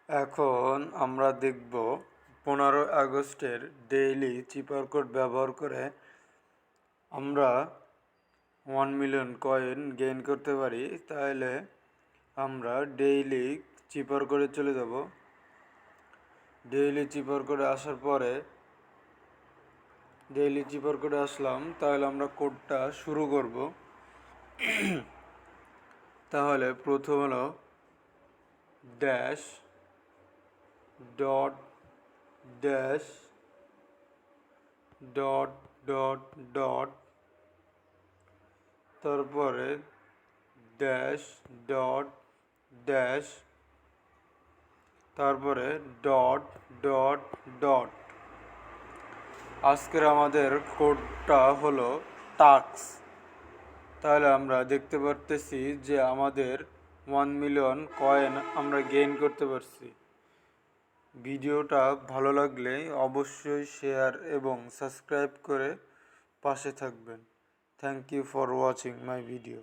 এখন আমরা দেখব 15 আগস্টের ডেইলি চিপার কোড ব্যবহার করে আমরা 1 মিলিয়ন কয়েন গেইন করতে পারি। তাহলে আমরা ডেইলি চিপার কোডে চলে যাব। ডেইলি চিপার কোডে আসার পরে আসলাম, তাহলে আমরা কোডটা শুরু করব। তাহলে প্রথম হলো dash dot dash dot dot dot, তারপরে ড্যাশ ডট ড্যাশ, তারপরে ডট ডট ডট। আজকের আমাদের কোডটা হলো টাক্স। তাহলে আমরা দেখতে পারতেছি যে আমাদের 1 মিলিয়ন কয়েন আমরা গেইন করতে পারছি। ভিডিওটা ভালো লাগলে অবশ্যই শেয়ার এবং সাবস্ক্রাইব করে পাশে থাকবেন। Thank you for watching my video.